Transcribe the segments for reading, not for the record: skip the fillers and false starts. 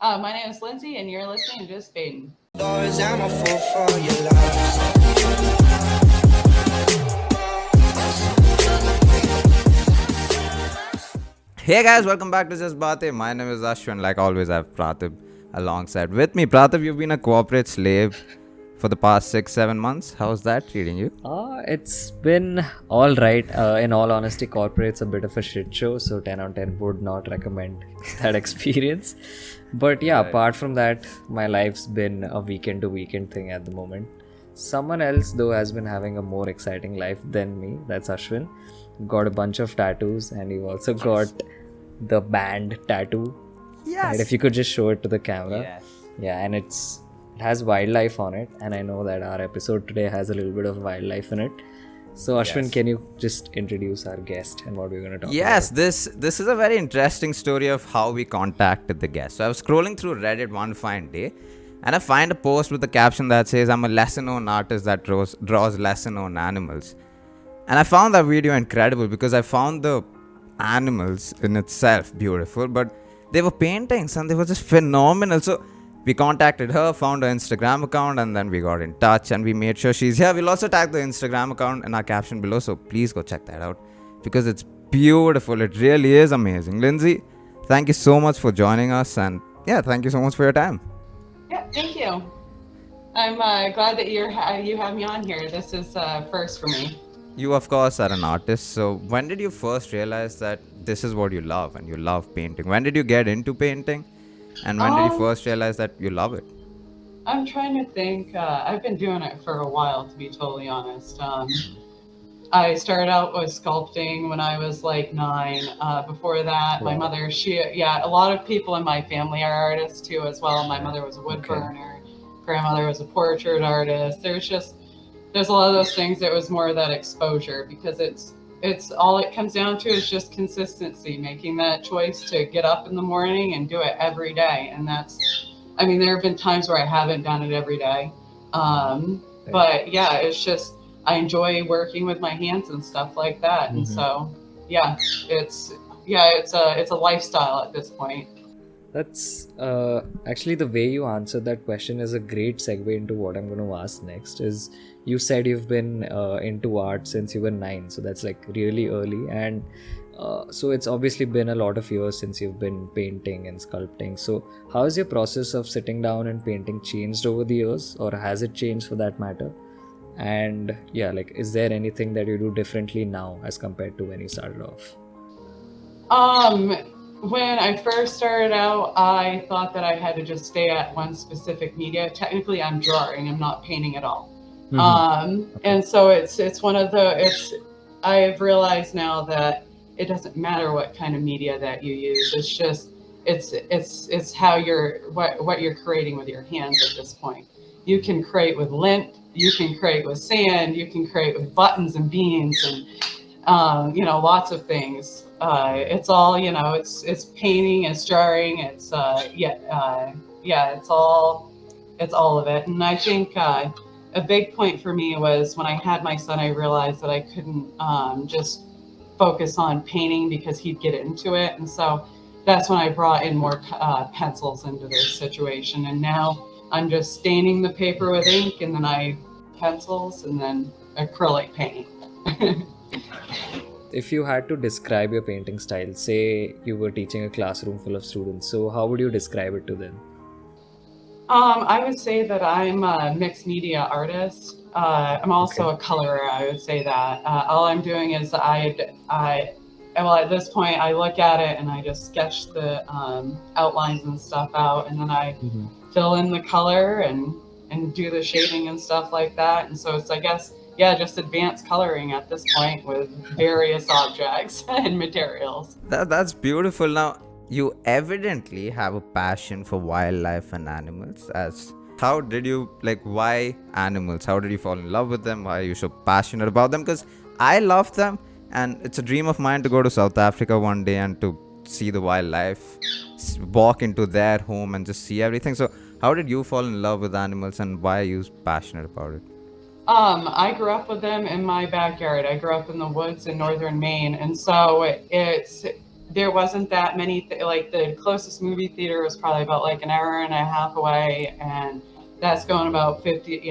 My name is Lindsay, and you're listening to Just Fading. I'm a fool for your love. Hey guys, welcome back to Just Baate. My name is Aswin. Like always, I have Praatibh alongside with me. Praatibh, you've been a corporate slave for the past 6-7 months. How's that treating you? It's been all right. In all honesty, corporate's a bit of a shit show, so 10 out of 10 would not recommend that experience. But yeah, apart from that, my life's been a weekend to weekend thing at the moment. Someone else, though, has been having a more exciting life than me. That's Aswin. Got a bunch of tattoos, and you've also got the band tattoo. Yes. Right, if you could just show it to the camera. Yes. Yeah, and it has wildlife on it, and I know that our episode today has a little bit of wildlife in it. So Ashwin, can you just introduce our guest and what we're going to talk about? Yes, this is a very interesting story of how we contacted the guest. So I was scrolling through Reddit one fine day, and I find a post with a caption that says, "I'm a lesser-known artist that draws lesser-known animals." And I found that video incredible because I found the animals in itself beautiful, but they were paintings and they were just phenomenal. So we contacted her, found her Instagram account, and then we got in touch and we made sure she's here. We'll also tag the Instagram account in our caption below, so please go check that out because it's beautiful. It really is amazing. Lindsay, thank you so much for joining us, and yeah, thank you so much for your time. Yeah, thank you. I'm glad that you have me on here. This is first for me. You, of course, are an artist. So when did you first realize that this is what you love and you love painting? When did you get into painting? And when did you first realize that you love it? I'm trying to think. I've been doing it for a while, to be totally honest. I started out with sculpting when I was like 9. Before that, my mother, a lot of people in my family are artists too as well. My mother was a wood burner. Grandmother was a portrait artist. There's a lot of those things that was more of that exposure because it's all it comes down to is just consistency, making that choice to get up in the morning and do it every day. And there have been times where I haven't done it every day. But yeah, it's just, I enjoy working with my hands and stuff like that. And so, yeah, it's a lifestyle at this point. That's actually the way you answered that question is a great segue into what I'm going to ask next. Is you said you've been into art since you were 9, so that's like really early, and so it's obviously been a lot of years since you've been painting and sculpting. So how has your process of sitting down and painting changed over the years, or has it changed for that matter? And yeah, like, is there anything that you do differently now as compared to when you started off? When I first started out, I thought that I had to just stay at one specific media. Technically, I'm drawing. I'm not painting at all. And so it's one of I've realized now that it doesn't matter what kind of media that you use. It's just, it's how what you're creating with your hands at this point. You can create with lint, you can create with sand, you can create with buttons and beans and, lots of things. It's all, it's painting, it's drawing, it's all of it. And I think a big point for me was when I had my son, I realized that I couldn't just focus on painting because he'd get into it. And so that's when I brought in more pencils into this situation. And now I'm just staining the paper with ink, and then pencils and then acrylic paint. If you had to describe your painting style, say you were teaching a classroom full of students, so how would you describe it to them? I would say that I'm a mixed media artist. I'm also a colorer. I would say that. All I'm doing is at this point, I look at it and I just sketch the outlines and stuff out, and then I fill in the color and do the shading and stuff like that. And so it's, I guess, just advanced coloring at this point with various objects and materials. That's beautiful. Now, you evidently have a passion for wildlife and animals. How did you, why animals? How did you fall in love with them? Why are you so passionate about them? Because I love them, and it's a dream of mine to go to South Africa one day and to see the wildlife, walk into their home and just see everything. So how did you fall in love with animals, and why are you passionate about it? I grew up with them in my backyard. I grew up in the woods in northern Maine, and so there wasn't that many like the closest movie theater was probably about like an hour and a half away, and that's going about 50.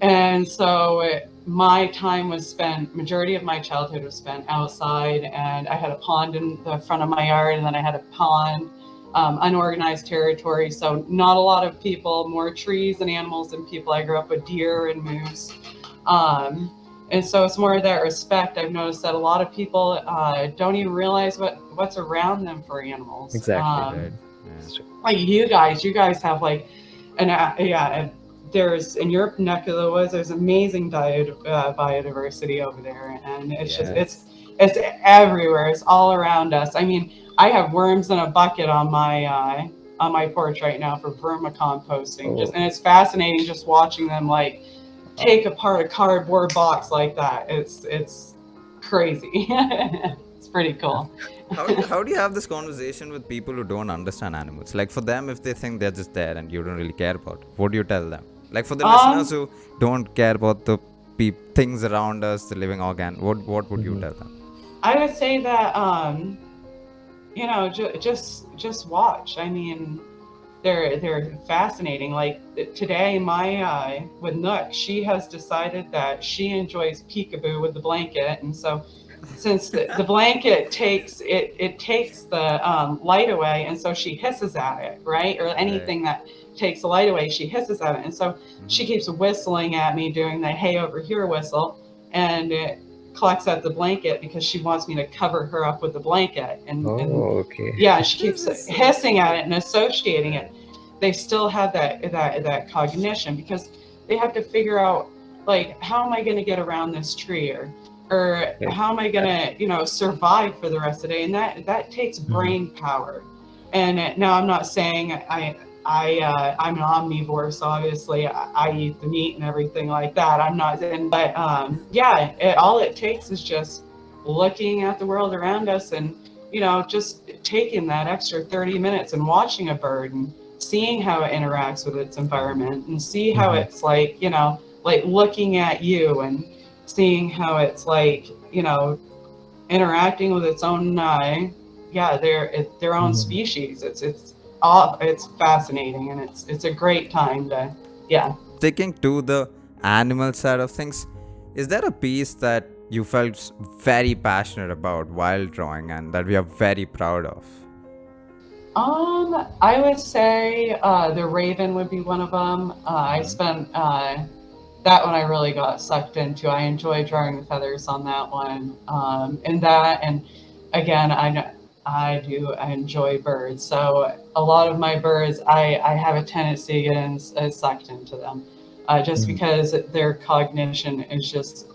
And so my time was spent, majority of my childhood was spent outside, and I had a pond in the front of my yard, and then I had a pond, unorganized territory. So not a lot of people, more trees and animals than people. I grew up with deer and moose. And so it's more of that respect. I've noticed that a lot of people don't even realize what's around them for animals. Exactly. Right. Like you guys have like there's in your neck of the woods, there's amazing biodiversity over there, and it's just it's everywhere. It's all around us. I mean, I have worms in a bucket on my porch right now for vermicomposting. And it's fascinating just watching them like take apart a cardboard box like that. It's crazy. It's pretty cool. How do you have this conversation with people who don't understand animals? Like for them, if they think they're just there and you don't really care about it, what do you tell them? Like for the listeners who don't care about the things around us, the living organ, what would you tell them? I would say that just watch. I mean, they're fascinating. Like today, my with Nook, she has decided that she enjoys peekaboo with the blanket, and so since the blanket takes the light away, and so she hisses at it, right? Or anything that takes the light away, she hisses at it, and so she keeps whistling at me, doing the "hey over here" whistle, and it collects at the blanket because she wants me to cover her up with the blanket. And she keeps hissing at it and associating it. They still have that cognition because they have to figure out, like, how am I going to get around this tree, or how am I going to survive for the rest of the day? And that takes brain power. And now I'm not saying I'm an omnivore, so obviously I eat the meat and everything like that. I'm not, but all it takes is just looking at the world around us, and just taking that extra 30 minutes and watching a bird and seeing how it interacts with its environment, and see how it's like looking at you and seeing how it's like interacting with its own their own species. It's fascinating, and it's a great time to Sticking to the animal side of things, is there a piece that you felt very passionate about while drawing and that we are very proud of? I would say the Raven would be one of them. I spent that one I really got sucked into. I enjoy drawing the feathers on that one. And again, I enjoy birds. So a lot of my birds, I have a tendency to get sucked into them, just because their cognition is just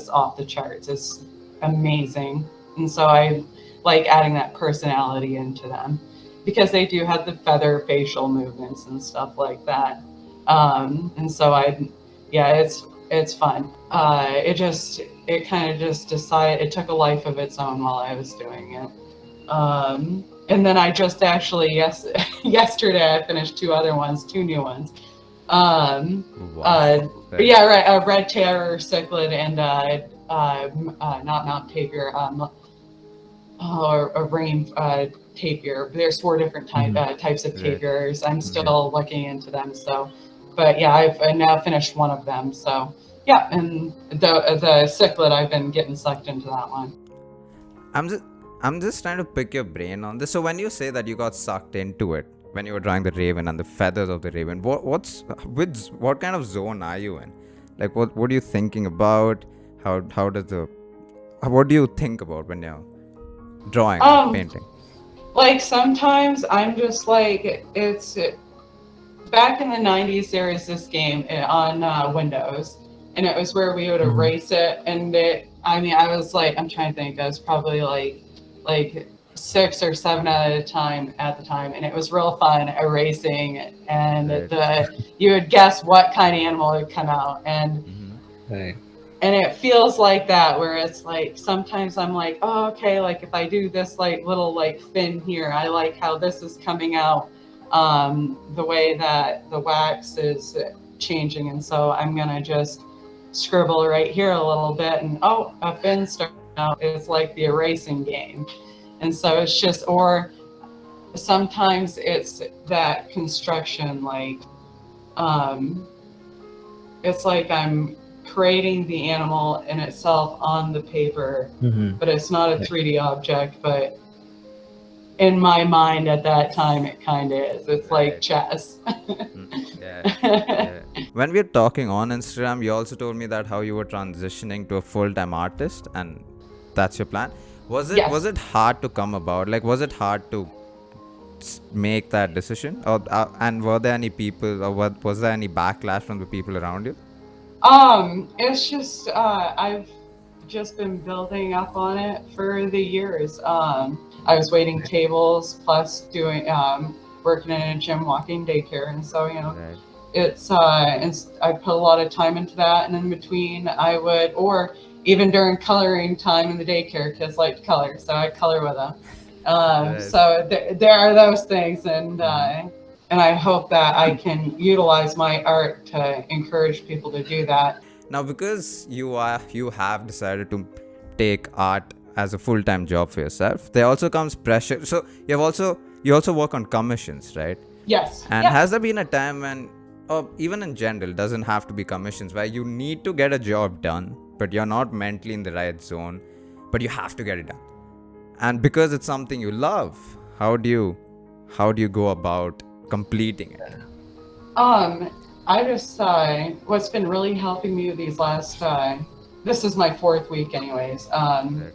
off the charts. It's amazing. And so I like adding that personality into them, because they do have the feather facial movements and stuff like that. And so it's fun. It kind of just decided, it took a life of its own while I was doing it. And then I just actually, yesterday I finished two new ones. A red terror cichlid and not Mount Tapir, a rain tapir. There's 4 different types of tapirs. I'm still looking into them. So, but I've now finished one of them. So and the cichlid, I've been getting sucked into that one. I'm just trying to pick your brain on this. So when you say that you got sucked into it when you were drawing the raven and the feathers of the raven, what kind of zone are you in? Like what are you thinking about? What do you think about when you're drawing or painting? Like sometimes I'm just like, it's back in the 90s, there was this game on Windows, and it was where we would erase it, and I was like, I'm trying to think, I was probably like 6 or 7 at the time, and it was real fun erasing, and you would guess what kind of animal would come out, and it feels like that, where it's like sometimes I'm like, oh, okay, like if I do this like little like fin here, I like how this is coming out, the way that the wax is changing, and so I'm gonna just scribble right here a little bit, and a fin started know, it's like the erasing game. And so it's just, or sometimes it's that construction, like, it's like I'm creating the animal in itself on the paper, but it's not a 3D object, but in my mind at that time it kind of is. It's like chess. Yeah. When we were talking on Instagram, you also told me that how you were transitioning to a full-time artist, and that's your plan. Was it hard to come about? Like, was it hard to make that decision, or and were there any people, or was there any backlash from the people around you? It's just I've just been building up on it for the years. I was waiting tables plus doing working in a gym, walking daycare, and so it's I put a lot of time into that. And in between, I would, or even during coloring time in the daycare, kids like to color, so I color with them. So there are those things, and I hope that I can utilize my art to encourage people to do that. Now, because you have decided to take art as a full-time job for yourself, there also comes pressure. So you also work on commissions, right? Yes. And has there been a time when, or even in general, doesn't have to be commissions, where you need to get a job done, but you're not mentally in the right zone, but you have to get it done? And because it's something you love, how do you go about completing it? I just what's been really helping me these last this is my 4th week anyways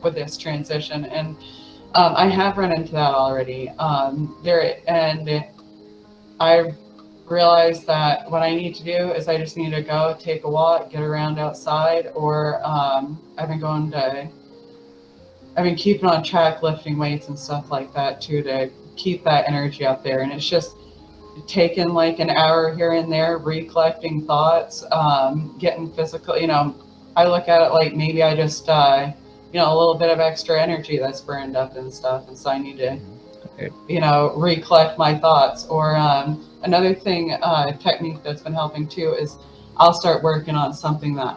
with this transition, and I have run into that already and I realized that what I need to do is I just need to go take a walk, get around outside, or I've been keeping on track, lifting weights and stuff like that too, to keep that energy up there. And it's just taking like an hour here and there, recollecting thoughts, getting physical. I look at it like maybe I just a little bit of extra energy that's burned up and stuff, and so I need to recollect my thoughts. Or another thing, technique that's been helping too, is I'll start working on something that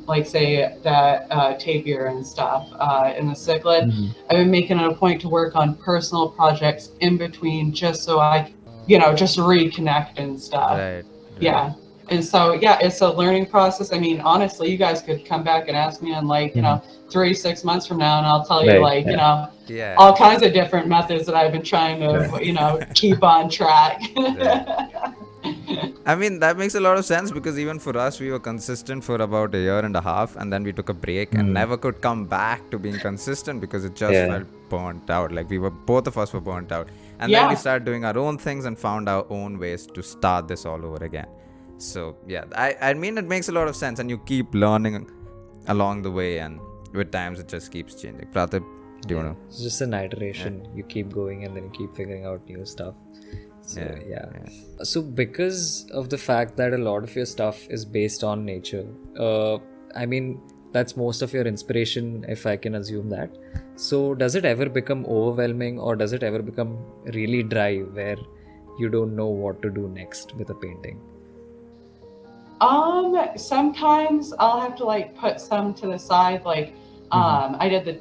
like say that tapir and stuff in the cichlid. I've been making it a point to work on personal projects in between, just so I just reconnect and stuff. Right. Yeah. And so it's a learning process. I mean, honestly, you guys could come back and ask me in 3-6 months from now, and I'll tell you all kinds of different methods that I've been trying to keep on track. I mean, that makes a lot of sense, because even for us, we were consistent for about a year and a half, and then we took a break and never could come back to being consistent because it just felt burnt out. Like both of us were burnt out. And then we started doing our own things and found our own ways to start this all over again. So I mean, it makes a lot of sense, and you keep learning along the way, and with times it just keeps changing. Praatibh, do you know? It's just an iteration. You keep going and then you keep figuring out new stuff. So, So because of the fact that a lot of your stuff is based on nature, I mean, that's most of your inspiration, if I can assume that. So does it ever become overwhelming, or does it ever become really dry where you don't know what to do next with a painting? Sometimes I'll have to put some to the side, I did the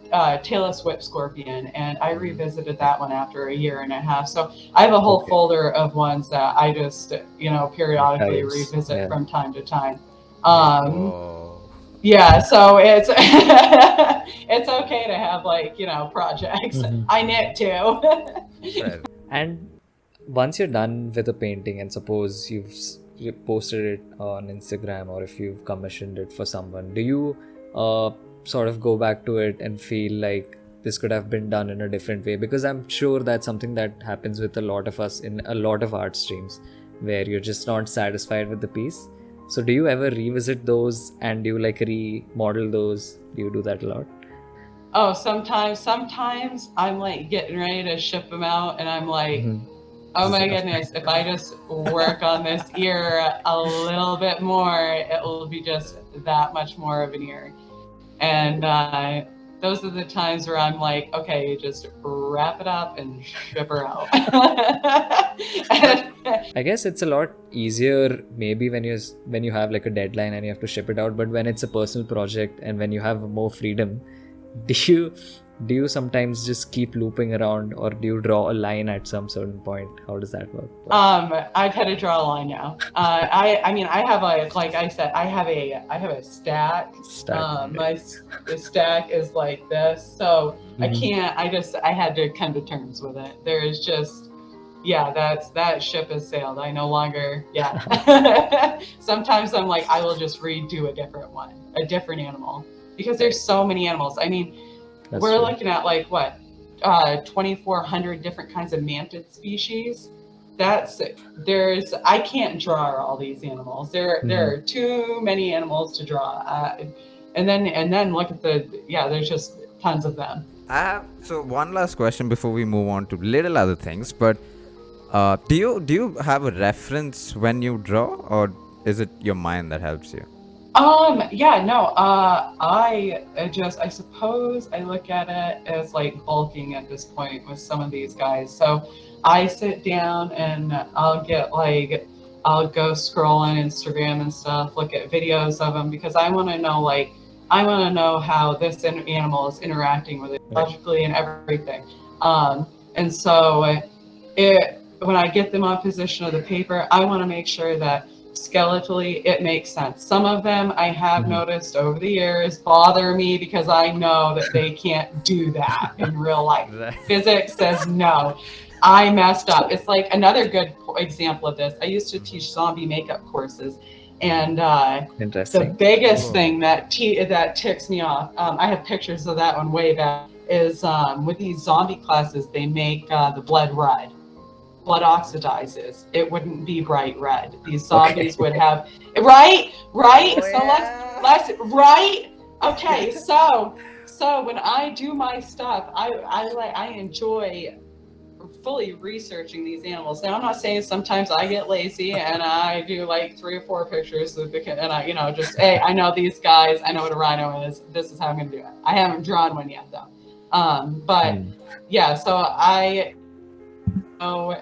tailless whip scorpion, and I revisited that one after a year and a half. So I have a whole folder of ones that I just, periodically revisit from time to time. So it's it's okay to have projects. I knit too. And once you're done with a painting, and suppose you've posted it on Instagram, or if you've commissioned it for someone, do you sort of go back to it and feel like this could have been done in a different way? Because I'm sure that's something that happens with a lot of us in a lot of art streams, where you're just not satisfied with the piece. So do you ever revisit those, and do you remodel those? Do you do that a lot? Oh, sometimes I'm getting ready to ship them out, and I'm like, oh my goodness, if I just work on this ear a little bit more, it will be just that much more of an ear. And those are the times where I'm like, okay, just wrap it up and ship her out. I guess it's a lot easier maybe when you have a deadline and you have to ship it out, but when it's a personal project and when you have more freedom, do you sometimes just keep looping around, or do you draw a line at some certain point? How does that work? I've had to draw a line now. I mean, I have a, like I said, I have a stack. The stack is like this, so I can't. I had to come to terms with it. There is just, yeah, that ship has sailed. I no longer, yeah. Sometimes I'm like, I will just redo a different animal, because there's so many animals. I mean, we're looking at like what, 2,400 different kinds of mantid species. I can't draw all these animals. There are too many animals to draw. And then look at there's just tons of them. So one last question before we move on to little other things, but do you have a reference when you draw, or is it your mind that helps you? Yeah, no, I suppose I look at it as like bulking at this point with some of these guys. So I sit down and I'll go scroll on Instagram and stuff, look at videos of them, because I want to know how this animal is interacting with it logically and everything. And so when I get them on position of the paper, I want to make sure that skeletally it makes sense. Some of them I have noticed over the years bother me because I know that they can't do that in real life. Physics says no. I messed up. It's like another good example of this. I used to teach zombie makeup courses, and the biggest thing that ticks me off, I have pictures of that one way back, is with these zombie classes, they make the blood red. Blood oxidizes. It wouldn't be bright red. These zombies would have right. So let's right. Okay, so when I do my stuff, I enjoy fully researching these animals. Now, I'm not saying sometimes I get lazy and I do like 3 or 4 pictures and I just, hey, I know these guys, I know what a rhino is. This is how I'm gonna do it. I haven't drawn one yet though. But yeah, so I know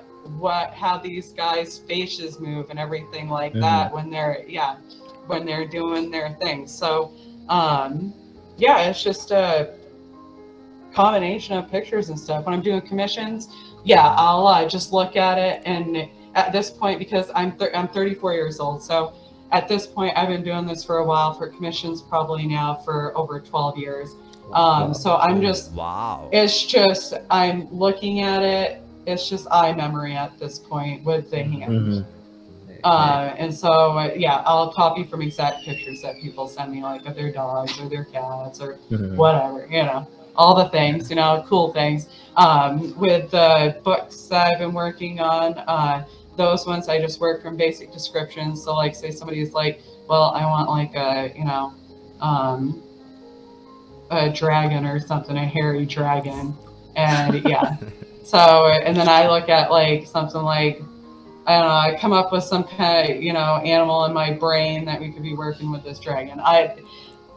how these guys' faces move and everything like that when they're doing their thing. So it's just a combination of pictures and stuff. When I'm doing commissions, I'll just look at it, and at this point, because I'm 34 years old, so at this point I've been doing this for a while, for commissions probably now for over 12 years. So I'm just it's just I'm looking at it. It's just eye memory at this point with the hand. And so I'll copy from exact pictures that people send me, like of their dogs or their cats or whatever, all the things, cool things. With the books that I've been working on, those ones I just work from basic descriptions. So like, say somebody's like, well, I want like a dragon or something, a hairy dragon, and so, and then I look at like something like, I don't know, I come up with some kind of, animal in my brain that we could be working with this dragon.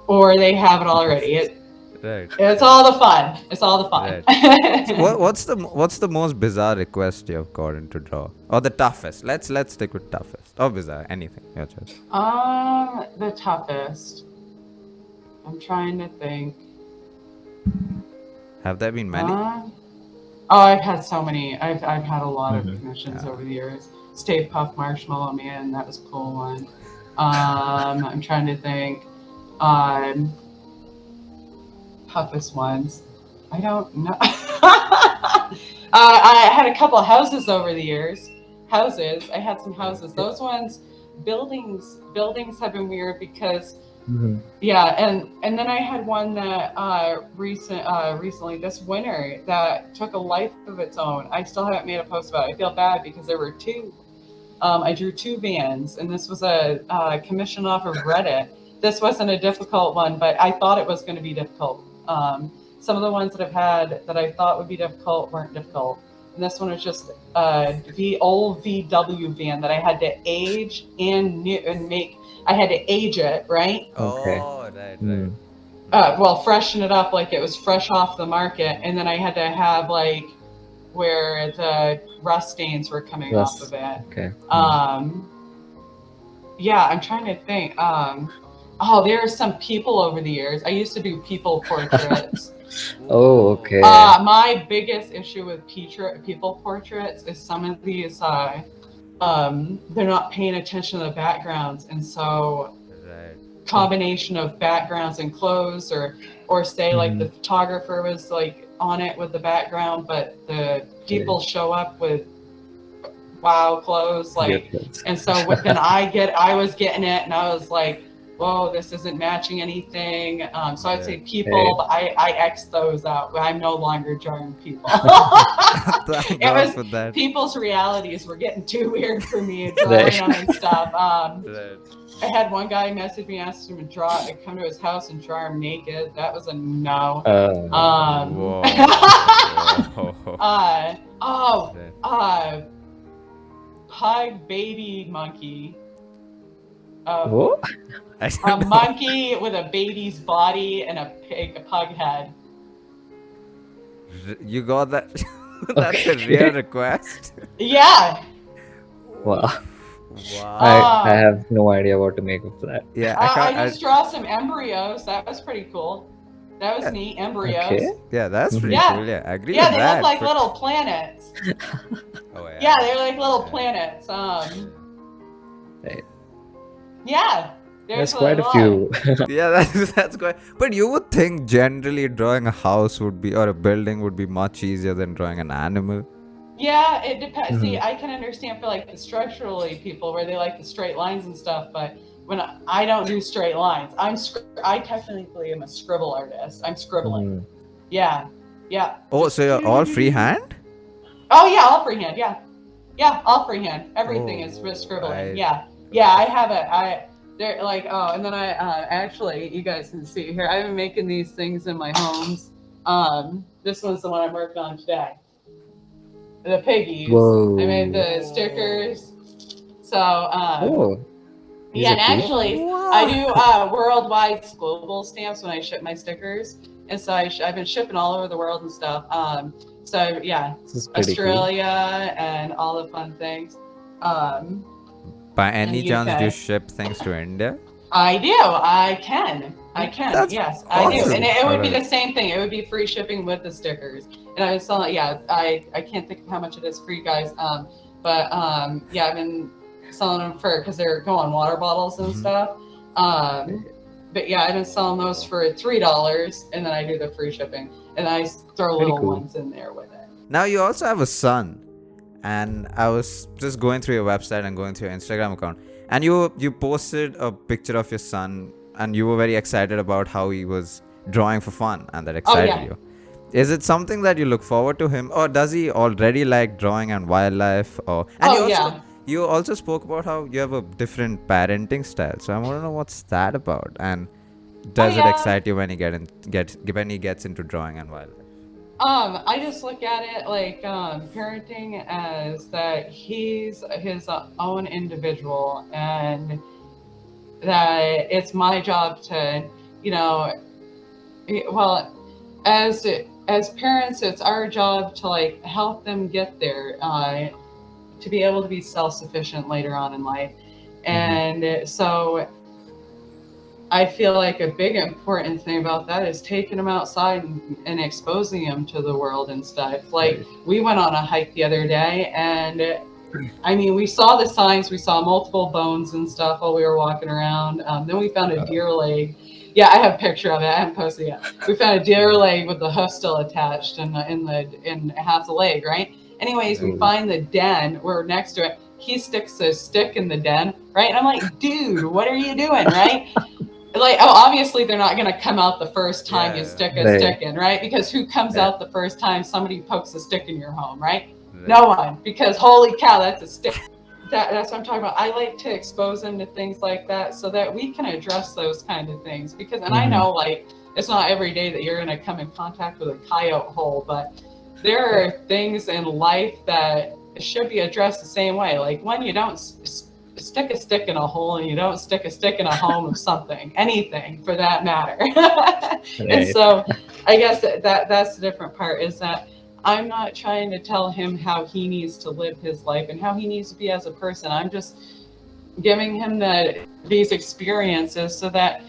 Or they have it already. It's all the fun. It's all the fun. Right. So what's the most bizarre request you have gotten to draw, or the toughest? Let's stick with toughest or bizarre, anything. Your choice. The toughest. I'm trying to think. Have there been many? I've had so many. I've had a lot of commissions over the years. Stay Puft Marshmallow Man, that was a cool one. I'm trying to think. Toughest ones. I don't know. I had a couple of houses over the years. I had some houses. Those ones, buildings have been weird because and then I had one that recently this winter that took a life of its own. I still haven't made a post about it. I feel bad because there were 2. I drew 2 vans, and this was a commission off of Reddit. This wasn't a difficult one, but I thought it was going to be difficult. Some of the ones that I've had that I thought would be difficult weren't difficult. And this one was just the old VW van that I had to age and make. I had to age it, right? Okay. Oh, right. Well, freshen it up like it was fresh off the market, and then I had to have like where the rust stains were coming off of it. Okay. I'm trying to think. there are some people over the years. I used to do people portraits. Oh, okay. My biggest issue with people portraits is some of these, they're not paying attention to the backgrounds, and so Right. combination of backgrounds and clothes, or say like the photographer was like on it with the background, but the people show up with wow clothes, like, and so then I was getting it, and I was like, whoa, this isn't matching anything. So I'd say people, but I X those out. I'm no longer drawing people. Thank It God was for that. people's realities were getting too weird for me, drawing them and stuff. Right. I had one guy message me, asked him to come to his house and draw him naked. That was a no. Whoa. Whoa. Pug baby monkey. What? A monkey with a baby's body and a pug head. You got that? That's a real request. Yeah. Wow. Wow. I have no idea what to make of that. Yeah, I just draw some embryos. That was pretty cool. That was neat. Embryos. Okay. Yeah, that's pretty Yeah. cool. Yeah, I agree Yeah, with they that. look like little planets. Oh, Yeah, they're like little planets. Right. Yeah. There's quite a few. Yeah, that's quite. But you would think generally drawing a house would be, or a building would be much easier than drawing an animal. Yeah, it depends. See, I can understand for like the structurally people where they like the straight lines and stuff, but when I don't do straight lines, I technically am a scribble artist. I'm scribbling. Yeah. Oh, so you're all freehand? Oh yeah, all freehand. Yeah, all freehand. Everything is just scribbling. Right. Yeah. I have they're like, and then I actually, you guys can see here, I've been making these things in my homes. This one's the one I'm working on today. The piggies. Whoa. I made the stickers. So, These yeah, are and cool. actually, I do worldwide global stamps when I ship my stickers, and so I've been shipping all over the world and stuff. So yeah, This is pretty Australia and all the fun things. By any the chance, UK. do you ship things to India? I do. I can. That's Yes, I do. awesome. And it would be Alright. the same thing. It would be free shipping with the stickers. And I was selling. Yeah, I can't think of how much it is for you guys. But yeah, I've been selling them because they're going water bottles and stuff. But yeah, I've been selling those for $3, and then I do the free shipping, and I throw Pretty little cool. ones in there with it. Now you also have a son, and I was just going through your website and going through your Instagram account, and you posted a picture of your son, and you were very excited about how he was drawing for fun, and that excited you. Is it something that you look forward to him, or does he already like drawing and wildlife? Or you also spoke about how you have a different parenting style, so I want to know what's that about, and does it excite you when he gets into drawing and wildlife? I just look at it like parenting as that he's his own individual, and that it's my job to, as parents, it's our job to like help them get there, to be able to be self-sufficient later on in life. And so I feel like a big important thing about that is taking them outside and exposing them to the world and stuff. Like we went on a hike the other day, and I mean, we saw the signs, we saw multiple bones and stuff while we were walking around. Then we found a deer leg. Yeah, I have a picture of it. I haven't posted it yet. We found a deer leg with the hoof still attached in half the leg, right? Anyways, we find the den. We're next to it. He sticks a stick in the den, right? And I'm like, dude, what are you doing, right? Like, obviously they're not going to come out the first time you stick a stick in, right? Because who comes out the first time somebody pokes a stick in your home, right? No one, because holy cow, that's a stick. That's what I'm talking about. I like to expose them to things like that so that we can address those kind of things. Because, and I know, like, it's not every day that you're going to come in contact with a coyote hole, but there are things in life that should be addressed the same way. Like, when you don't stick a stick in a hole, and you don't stick a stick in a home of something, anything for that matter. And so I guess that's the different part, is that I'm not trying to tell him how he needs to live his life and how he needs to be as a person. I'm just giving him these experiences so that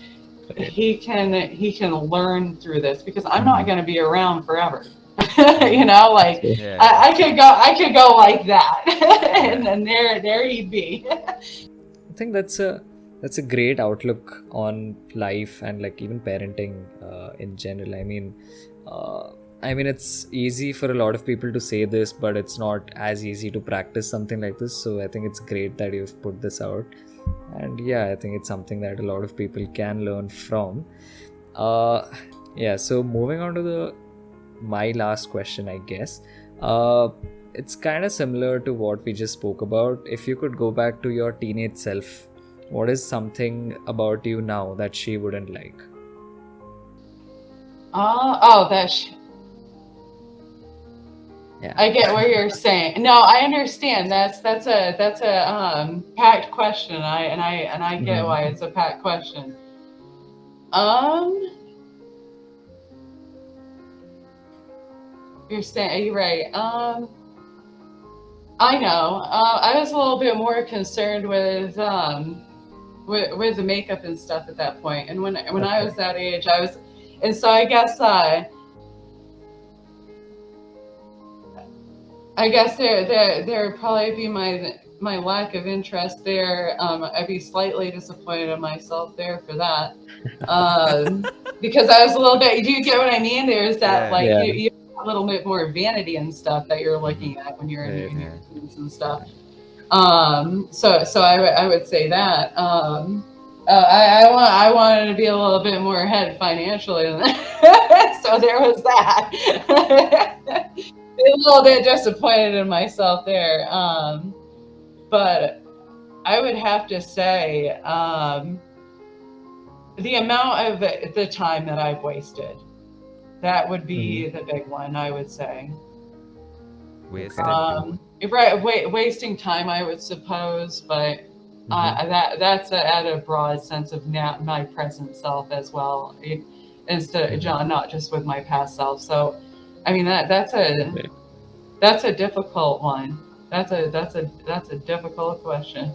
he can learn through this, because I'm not going to be around forever. You know, like Yeah. I could go like that, and then there he'd be. I think that's a great outlook on life and like even parenting in general. I mean, it's easy for a lot of people to say this, but it's not as easy to practice something like this. So I think it's great that you've put this out, and yeah, I think it's something that a lot of people can learn from. Yeah. So moving on to my last question, I guess. It's kind of similar to what we just spoke about. If you could go back to your teenage self, what is something about you now that she wouldn't like? Yeah. I get what you're saying. No, I understand. That's a packed question. I get why it's a packed question. You're saying, you're right. I know. I was a little bit more concerned with the makeup and stuff at that point. And when I was that age, and so I guess there would probably be my lack of interest there. I'd be slightly disappointed in myself there for that, because I was a little bit. Do you get what I mean? There's that you have a little bit more vanity and stuff that you're looking at when you're in your teens and stuff. So I would say that. I wanted to be a little bit more ahead financially than that. So there was that. A little bit disappointed in myself there. But I would have to say the amount of the time that I've wasted, that would be the big one, I would say. Wasting time, I would suppose, but that's at a broad sense of my present self as well, instead of not just with my past self. So, I mean that's a difficult one. That's a difficult question.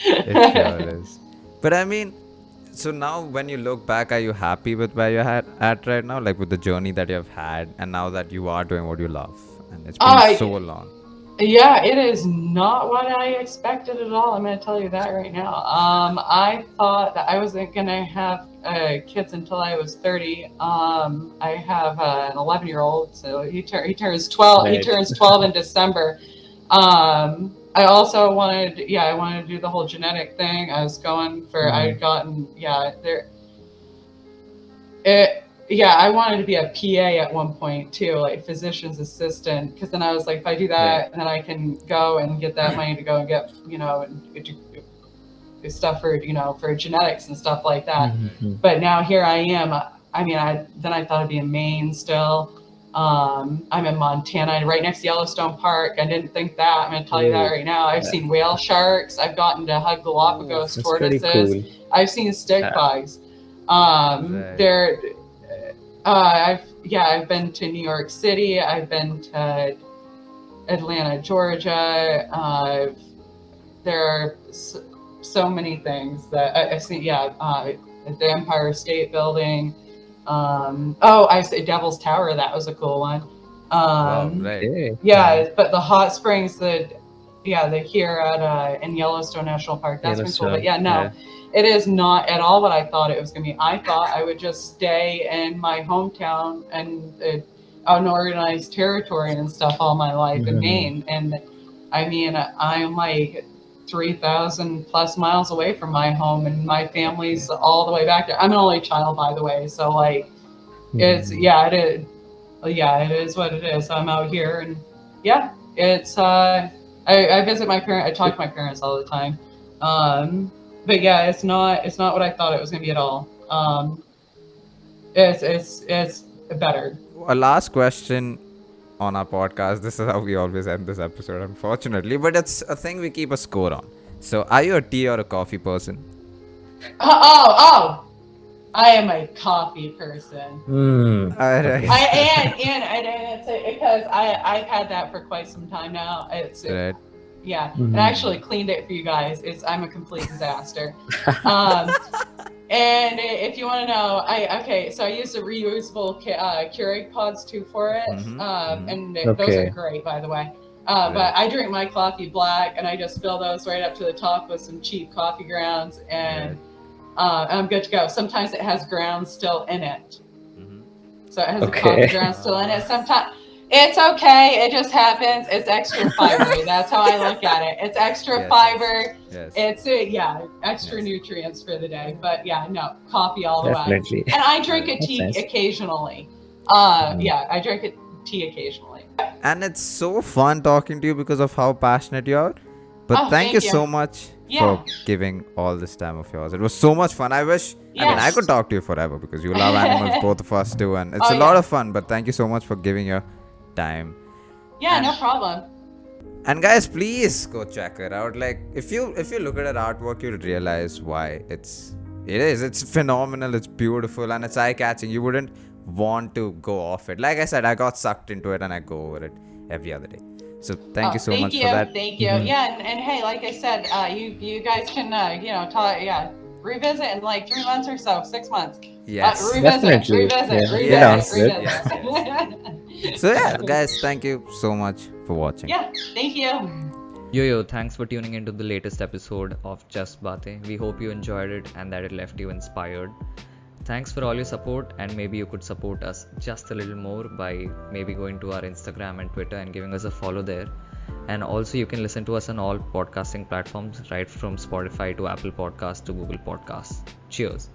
It sure is. But I mean, so now when you look back, are you happy with where you're at right now? Like with the journey that you've had, and now that you are doing what you love, and it's been so long. Yeah, it is not what I expected at all. I'm going to tell you that right now. I thought that I wasn't going to have kids until I was 30. I have an 11-year-old, so he turns 12. He turns 12 in December. I also wanted to do the whole genetic thing. I was going for, I wanted to be a PA at one point too, like physician's assistant, because then I was like, if I do that, then I can go and get that money to go and get, stuff for genetics and stuff like that. But now here I am. Then I thought I'd be in Maine still. I'm in Montana, right next to Yellowstone Park. I didn't think that. I'm going to tell you that right now. I've seen whale sharks. I've gotten to hug Galapagos tortoises. Cool. I've seen stick bugs. I've been to New York City. I've been to Atlanta, Georgia. There are so many things that I've seen. The Empire State Building. I said Devil's Tower. That was a cool one. But the hot springs that here at in Yellowstone National Park. That's been cool. But it is not at all what I thought it was going to be. I thought I would just stay in my hometown and unorganized territory and stuff all my life in Maine. And I mean, I'm like 3,000 plus miles away from my home, and my family's all the way back there. I'm an only child, by the way. So like, it is what it is. I'm out here, and it's, I visit my parents. I talk to my parents all the time. But yeah, it's not what I thought it was going to be at all. It's better. A last question on our podcast. This is how we always end this episode, unfortunately, but it's a thing we keep a score on. So, are you a tea or a coffee person? I am a coffee person. Right. And it's because I've had that for quite some time now. It's right. Yeah, Mhm. and I actually cleaned it for you guys. I'm a complete disaster. And if you want to know, so I use the reusable Keurig pods too for it, and those are Okay. great, by the way. But I drink my coffee black, and I just fill those right up to the top with some cheap coffee grounds, and I'm good to go. Sometimes it has grounds still in it, so it has the coffee grounds still in it. Sometimes it's okay. It just happens. It's extra fiber. That's how I look at it. It's extra fiber. Yes. It's extra nutrients for the day. But yeah, no, coffee all the Definitely. way. And I drink a That's tea nice. occasionally. I drink a tea occasionally. And it's so fun talking to you because of how passionate you are. But thank you so much for giving all this time of yours. It was so much fun. I wish, I mean, I could talk to you forever because you love animals, both of us do. And it's a lot of fun. But thank you so much for giving your time. Yeah, no problem. And guys, please go check it out. Like, if you look at her artwork, you'll realize why it's phenomenal, it's beautiful, and it's eye-catching. You wouldn't want to go off it. Like I said, I got sucked into it and I go over it every other day. So thank you so much for that. Thank you. Yeah, and hey, like I said, you guys can revisit in like 3 months or so, 6 months. Yes. Definitely. Revisit. So yeah, guys, thank you so much for watching. Yeah, thank you. Yo, thanks for tuning into the latest episode of Just Baatein. We hope you enjoyed it and that it left you inspired. Thanks for all your support, and maybe you could support us just a little more by maybe going to our Instagram and Twitter and giving us a follow there. And also you can listen to us on all podcasting platforms, right from Spotify to Apple Podcasts to Google Podcasts. Cheers.